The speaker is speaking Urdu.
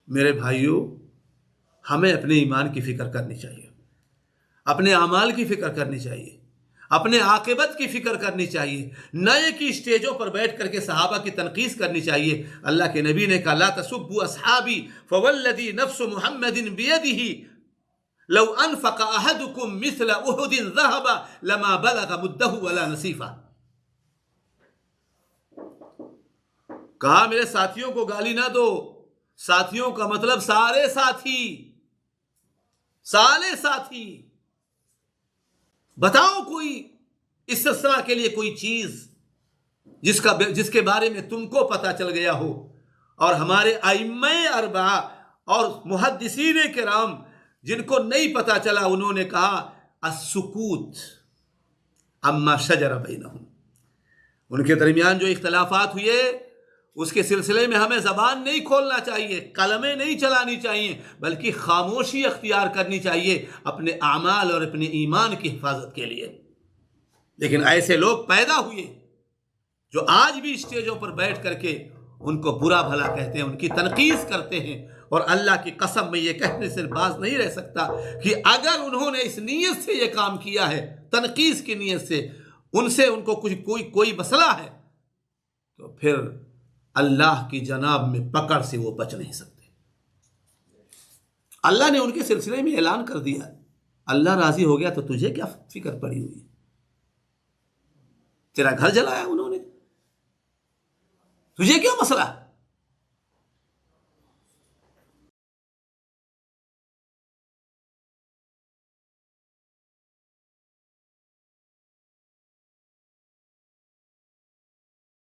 میرے بھائیوں، ہمیں اپنے ایمان کی فکر کرنی چاہیے، اپنے اعمال کی فکر کرنی چاہیے، اپنے عاقبت کی فکر کرنی چاہیے، نئے کی اسٹیجوں پر بیٹھ کر کے صحابہ کی تنقیص کرنی چاہیے۔ اللہ کے نبی نے کہا لا تسبوا اصحابی فوالذی نفس محمد بیدہ لو انفق احدکم مثل احد ذہبا لما بلغ مدہ ولا نصیفہ۔ کہا میرے ساتھیوں کو گالی نہ دو، ساتھیوں کا مطلب سارے ساتھی، سارے ساتھی۔ بتاؤ کوئی استثناء کے لیے کوئی چیز جس کے بارے میں تم کو پتا چل گیا ہو۔ اور ہمارے ائمہ اربعہ اور محدثین کرام جن کو نہیں پتا چلا، انہوں نے کہا السکوت اما شجر بینہم، ان کے درمیان جو اختلافات ہوئے اس کے سلسلے میں ہمیں زبان نہیں کھولنا چاہیے، قلمیں نہیں چلانی چاہیے، بلکہ خاموشی اختیار کرنی چاہیے اپنے اعمال اور اپنے ایمان کی حفاظت کے لیے۔ لیکن ایسے لوگ پیدا ہوئے جو آج بھی اسٹیجوں پر بیٹھ کر کے ان کو برا بھلا کہتے ہیں، ان کی تنقیص کرتے ہیں، اور اللہ کی قسم میں یہ کہنے سے باز نہیں رہ سکتا کہ اگر انہوں نے اس نیت سے یہ کام کیا ہے، تنقیص کی نیت سے، ان کو کوئی مسئلہ ہے، تو پھر اللہ کی جناب میں پکڑ سے وہ بچ نہیں سکتے۔ اللہ نے ان کے سلسلے میں اعلان کر دیا، اللہ راضی ہو گیا تو تجھے کیا فکر پڑی ہوئی؟ تیرا گھر جلایا انہوں نے، تجھے کیا مسئلہ؟